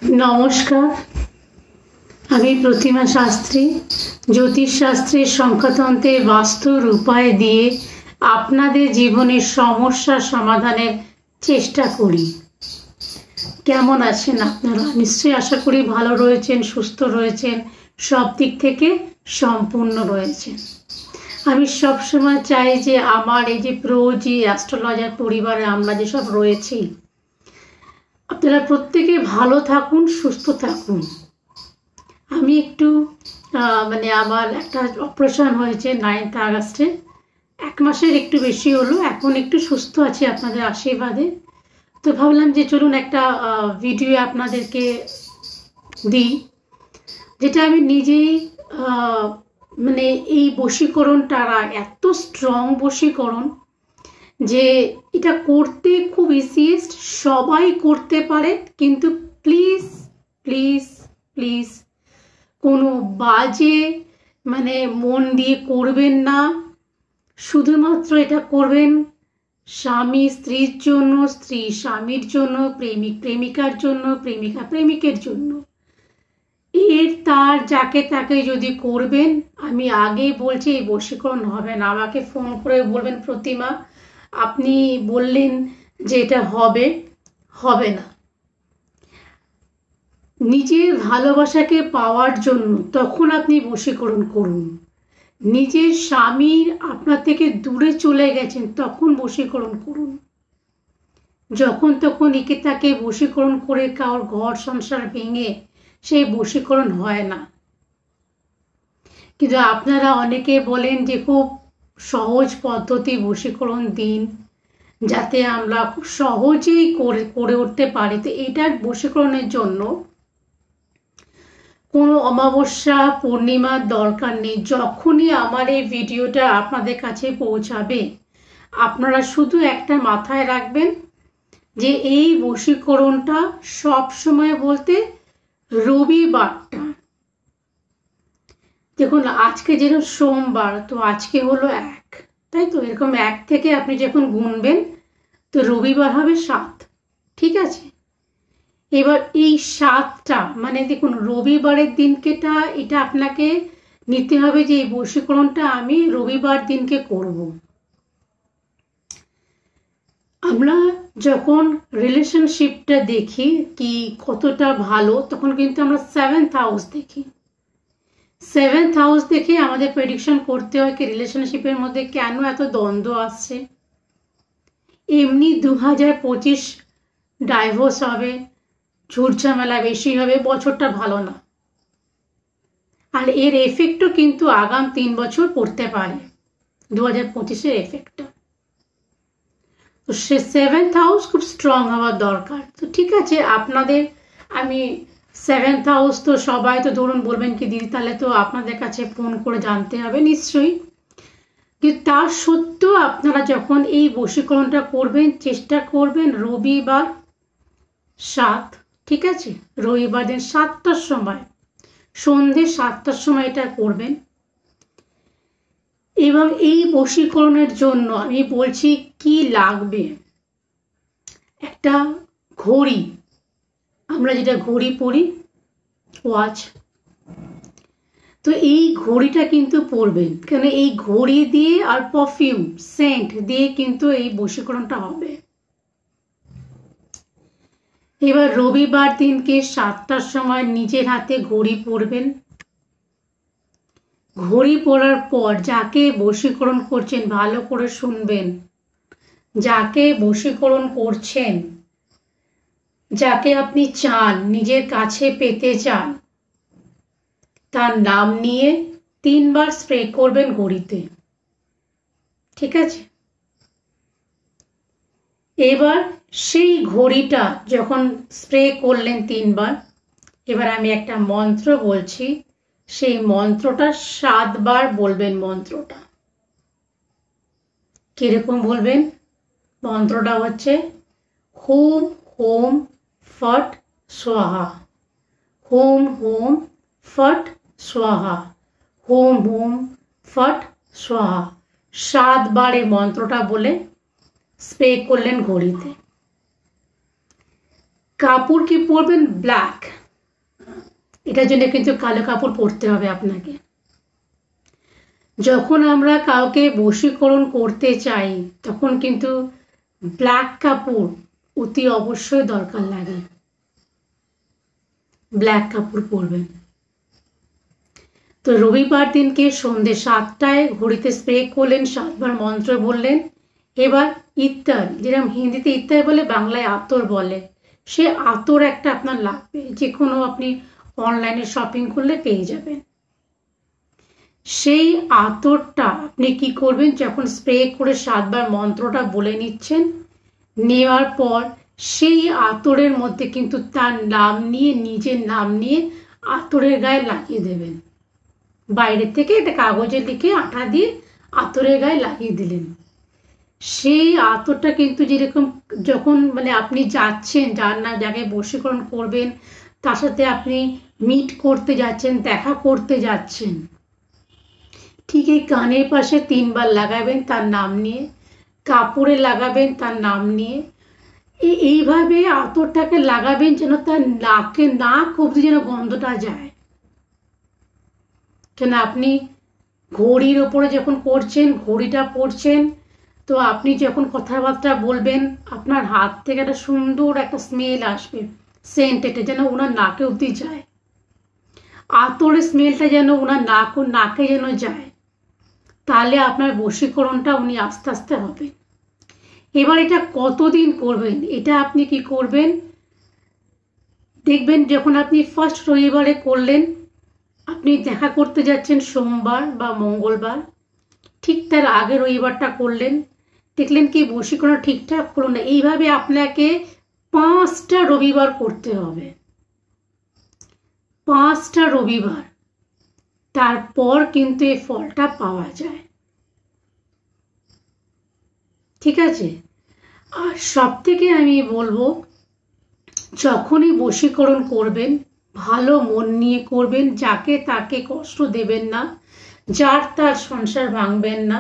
নমস্কার, আমি প্রতিমা শাস্ত্রী। জ্যোতিষশাস্ত্রের সংখ্যাতন্ত্রের বাস্তুর উপায় দিয়ে আপনাদের জীবনের সমস্যার সমাধানের চেষ্টা করি। কেমন আছেন আপনারা? নিশ্চয়ই আশা করি ভালো রয়েছেন, সুস্থ রয়েছেন, সব দিক থেকে সম্পূর্ণ রয়েছেন। আমি সবসময় চাই যে আমার এই যে প্রোজি অ্যাস্ট্রোলজার পরিবারে আমরা যেসব রয়েছি, আপনারা প্রত্যেকে ভালো থাকুন, সুস্থ থাকুন। আমি একটু আমার একটা অপারেশন হয়েছে 9th আগস্টে, 1 মাসের একটু বেশি হলো। এখন একটু সুস্থ আছি আপনাদের আশীর্বাদে। তো ভাবলাম যে চলুন একটা ভিডিও আপনাদেরকে দিই, যেটা আমি নিজেই এই বশীকরণটা এত স্ট্রং বশীকরণ যে এটা করতে খুব ইজিয়েস্ট, সবাই করতে পারে। কিন্তু প্লিজ প্লিজ প্লিজ কোনো বাজে মন দিয়ে করবেন না। শুধুমাত্র এটা করবেন স্বামী স্ত্রীর জন্য, স্ত্রী স্বামীর জন্য, প্রেমিক প্রেমিকার জন্য, প্রেমিকা প্রেমিকের জন্য। তার যাকে তাকে যদি করবেন, আমি আগেই বলছি এই বশীকরণ হবে না। আমাকে ফোন করে বলবেন প্রতিমা আপনি বললেন যে এটা হবে না। নিজের ভালোবাসাকে পাওয়ার জন্য তখন আপনি বশীকরণ করুন। নিজের স্বামীর আপনার থেকে দূরে চলে গেছেন তখন বশীকরণ করুন। যখন তখন একে তাকে বশীকরণ করে কারোর ঘর সংসার ভেঙে সেই বশীকরণ হয় না। কিন্তু আপনারা অনেকে বলেন যে খুব সহজ পদ্ধতি বশীকরণ দিন, যাতে আমরা খুব সহজেই করে উঠতে পারি। তো এইটার বশীকরণের জন্য কোনো অমাবস্যা পূর্ণিমার দরকার নেই। যখনই আমার এই ভিডিওটা আপনাদের কাছে পৌঁছাবে, আপনারা শুধু একটা মাথায় রাখবেন যে এই বশীকরণটা সবসময় বলতে রবিবারটা। দেখুন আজকে যেরকম সোমবার, তো আজকে হলো 1, তাই তো? এরকম 1 থেকে আপনি যখন গুনবেন তো রবিবার হবে 7, ঠিক আছে? এবার এই 7টা দেখুন রবিবারের দিনকেটা এটা আপনাকে নিতে হবে যে এই বশীকরণটা আমি রবিবার দিনকে করব। আমরা যখন রিলেশনশিপটা দেখি কি কতটা ভালো, তখন কিন্তু আমরা 7th হাউস দেখি। 7th হাউস দেখে আমাদের প্রেডিকশন করতে হয় কি রিলেশনশিপের মধ্যে কেন এত দ্বন্দ্ব আসছে। এমনি 2025 ডাইভোর্স হবে, ঝুটঝামেলা বেশি হবে, বছরটা ভালো না। আর এর এফেক্টও কিন্তু আগাম 3 বছর পড়তে পারে, 2025-এর এফেক্টটা। তো সে 7th হাউস খুব স্ট্রং হওয়ার দরকার। তো ঠিক আছে, আপনাদের আমি 7th হাউস তো সবাই তো ধরুন বলবেন কি দিদি তাহলে তো আপনাদের কাছে ফোন করে জানতে হবে। নিশ্চয়ই, কিন্তু তা সত্ত্বেও আপনারা যখন এই বশীকরণটা করবেন, চেষ্টা করবেন রবিবার 7, ঠিক আছে? রবিবার দিন 7টার সময়, সন্ধ্যে 7টার সময় এটা করবেন। এবং এই বশীকরণের জন্য আমি বলছি কি লাগবে। একটা ঘড়ি, আমরা যেটা ঘড়ি পরি, ওয়াচ, তো এই ঘড়িটা কিন্তু পরবেন। কেন এই ঘড়ি দিয়ে আর পারফিউম সেন্ট দিয়ে কিন্তু এই বশীকরণটা হবে। এবার রবিবার দিনকে 7টার সময় নিজের হাতে ঘড়ি পরবেন। ঘড়ি পরার পর যাকে বশীকরণ করছেন, ভালো করে শুনবেন, যাকে বশীকরণ করছেন, যাকে আপনি চান নিজের কাছে পেতে চান, তার নাম নিয়ে 3 বার স্প্রে করবেন ঘড়িতে, ঠিক আছে? এবার সেই ঘড়িটা যখন স্প্রে করলেন 3 বার, এবার আমি একটা মন্ত্র বলছি, সেই মন্ত্রটা 7 বার বলবেন। মন্ত্রটা কিরকম বলবেন? মন্ত্রটা হচ্ছে হোম হোম ফট স্বাহা, হোম হোম ফট স্বাহা, হোম হোম ফট স্বাহা। 7 বার এই মন্ত্রটা বলে স্প্রে করলেন ঘড়িতে। কাপড় কি পরবেন? ব্ল্যাক, এটার জন্য কিন্তু কালো কাপড় পরতে হবে আপনাকে। যখন আমরা কাউকে বশীকরণ করতে চাই তখন কিন্তু ব্ল্যাক কাপড় অতি অবশ্যই দরকার লাগে। ব্ল্যাক কাপড় পরবেন। তো রবিবার দিনকে সন্ধ্যে 7টায় ঘড়িতে স্প্রে করলেন, 7বার মন্ত্র বললেন। এবার ইত্তার, যেরকম হিন্দিতে ইত্তার বলে বাংলায় আতর বলে, সে আতর একটা আপনার লাগবে, যে কোনো আপনি অনলাইনে শপিং করলে পেয়ে যাবেন। সেই আতরটা আপনি কি করবেন, যখন স্প্রে করে 7বার মন্ত্রটা বলে নিচ্ছেন, নেওয়ার পর সেই আতরের মধ্যে কিন্তু তার নাম নিয়ে, নিজের নাম নিয়ে আতরের গায়ে লাগিয়ে দেবেন। বাইরে থেকে একটা কাগজে লিখে আঠা দিয়ে আতরের গায়ে লাগিয়ে দিলেন। সেই আতরটা কিন্তু যেরকম যখন মানে আপনি যাচ্ছেন, যার না যাকে বশীকরণ করবেন, তার সাথে আপনি মিট করতে যাচ্ছেন, দেখা করতে যাচ্ছেন, ঠিক এই কানের পাশে 3বার লাগাবেন তার নাম নিয়ে, কাপড়ে লাগাবেন তার নাম নিয়ে। এইভাবে আতরটাকে লাগাবেন যেন তার নাক অবধি যেন গন্ধটা যায়। কেন আপনি ঘড়ির ওপরে যখন করছেন, ঘড়িটা পরছেন, তো আপনি যখন কথাবার্তা বলবেন আপনার হাত থেকে একটা সুন্দর একটা স্মেল আসবে, সেন্টেড, যেন ওনার নাকে অবধি যায়। আতরের স্মেলটা যেন ওনার নাকে যেন যায়, তাহলে আপনার বশীকরণটা উনি আস্তে আস্তে হবে। এবার এটা কতদিন করবেন, এটা আপনি কি করবেন, দেখবেন যখন আপনি ফার্স্ট রবিবারে করলেন, আপনি দেখা করতে যাচ্ছেন সোমবার বা মঙ্গলবার, ঠিক তার আগের রবিবারটা করলেন, দেখলেন কি বশীকরণ ঠিকঠাক হলো না। এইভাবে আপনাকে 5টা রবিবার করতে হবে, 5টা রবিবার, তারপর কিন্তু এই ফলটা পাওয়া যায়। ঠিক আছে? আর সব থেকে আমি বলবো, যখনই বশীকরণ করবেন ভালো মন নিয়ে করবেন, যাকে তাকে কষ্ট দেবেন না, যার তার সংসার ভাঙবেন না,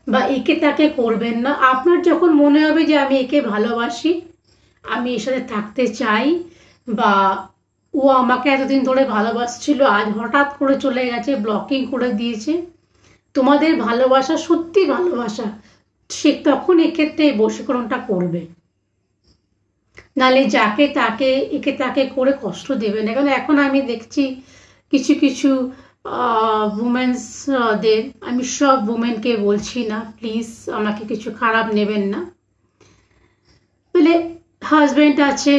বা একে তাকে করবেন না। আপনার যখন মনে হবে যে আমি একে ভালোবাসি, আমি এর সাথে থাকতে চাই, বা ও আমাকে এতদিন ধরে ভালোবাসছিল, আজ হঠাৎ করে চলে গেছে, ব্লকিং করে দিয়েছে, তোমাদের ভালোবাসা সত্যি ভালোবাসা, সে তখন এক্ষেত্রে এই বশীকরণটা করবে। নালে যাকে তাকে একে তাকে করে কষ্ট দেবে না। কারণ এখন আমি দেখছি কিছু কিছু উমেন্সদের, আমি সব উমেনকে বলছি না, প্লিজ আমাকে কিছু খারাপ নেবেন না, মানে হাজব্যান্ড আছে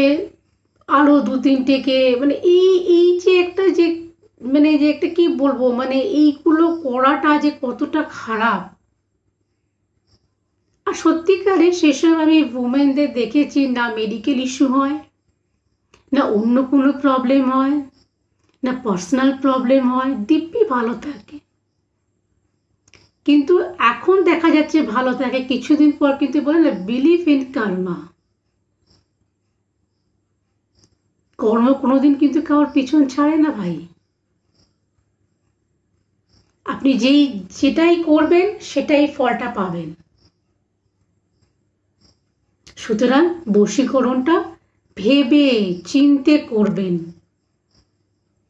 আরো 2-3টেকে, মানে এই যে একটা যে মানে যে একটা কি বলবো, মানে এইগুলো করাটা যে কতটা খারাপ। আর সত্যিকারে সেসব আমি উমেনদের দেখেছি, না মেডিকেল ইস্যু হয়, না অন্য কোনো প্রবলেম হয়, না পার্সোনাল প্রবলেম হয়, দিব্যি ভালো থাকে। কিন্তু এখন দেখা যাচ্ছে ভালো থাকে, কিছুদিন পর কিন্তু বলে না বিলিভ ইন কর্মা, কর্ম কোনোদিন কিন্তু কারোর পিছন ছাড়ে না ভাই। আপনি যেটাই করবেন সেটাই ফলটা পাবেন। সুতরাং বশীকরণটা ভেবে চিন্তে করবেন,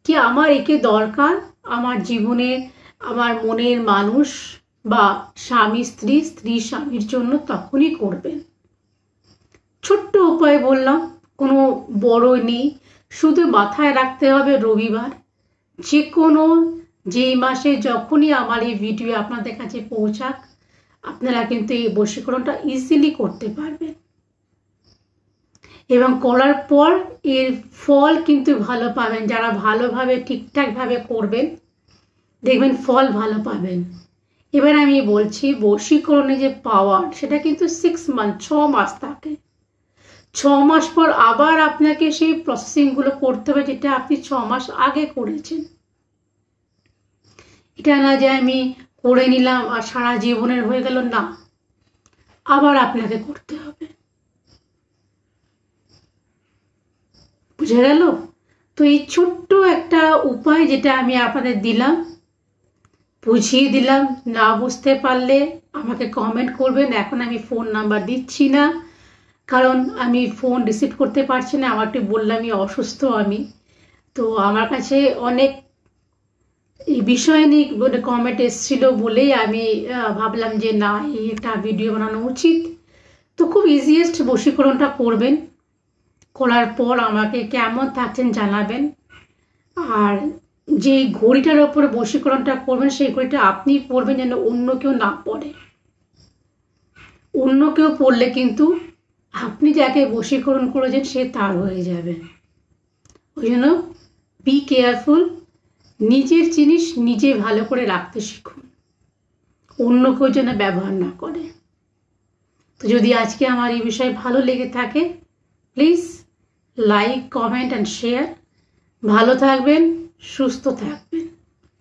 কি আমার একে দরকার আমার জীবনে, আমার মনের মানুষ, বা স্বামী স্ত্রী, স্ত্রী স্বামীর জন্য, তখনই করবেন। ছোট্ট উপায় বললাম, কোনো বড় নেই, শুধু মাথায় রাখতে হবে রবিবার, যেই মাসে যখনই আমার এই ভিডিও আপনাদের কাছে পৌঁছাক, আপনারা কিন্তু এই বশীকরণটা ইজিলি করতে পারবেন, এবং করার পর এর ফল কিন্তু ভালো পাবেন। যারা ভালোভাবে ঠিকঠাকভাবে করবেন দেখবেন ফল ভালো পাবেন। এবার আমি বলছি বশীকরণে যে পাওয়ার, সেটা কিন্তু 6 মান্থ, 6 মাস থাকে। 6 মাস পর আবার আপনাকে সেই প্রসেসিংগুলো করতে হবে যেটা আপনি 6 মাস আগে করেছেন। এটা না যে আমি করে নিলাম আর সারা জীবনের হয়ে গেল, না, আবার আপনাকে করতে হবে। বুঝে গেল? তো এই ছোট্ট একটা উপায় যেটা আমি আপনাদের দিলাম, বুঝিয়ে দিলাম, না বুঝতে পারলে আমাকে কমেন্ট করবেন। এখন আমি ফোন নাম্বার দিচ্ছি না, কারণ আমি ফোন রিসিভ করতে পারছি না। আমাকে বললামই অসুস্থ আমি, তো আমার কাছে অনেক এই বিষয় নিয়ে কমেন্ট এসেছিল বলেই আমি ভাবলাম যে না, এই একটা ভিডিও বানানো উচিত। তো খুব ইজিয়েস্ট বশীকরণটা করবেন, করার পর আমাকে কেমন থাকছেন জানাবেন। আর যে ঘড়িটার ওপরে বশীকরণটা করবেন সেই ঘড়িটা আপনি পরবেন, যেন অন্য কেউ না পড়ে। অন্য কেউ পড়লে কিন্তু আপনি যাকে বশীকরণ করেছেন সে তার হয়ে যাবে। ওই জন্য বি কেয়ারফুল, নিজের জিনিস নিজে ভালো করে রাখতে শিখুন, অন্য কেউ যেন ব্যবহার না করে। তো যদি আজকে আমার এই বিষয়ে ভালো লেগে থাকে, please like, comment and share. ভালো থাকবেন, সুস্থ থাকবেন।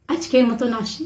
আজকের মতন আসি।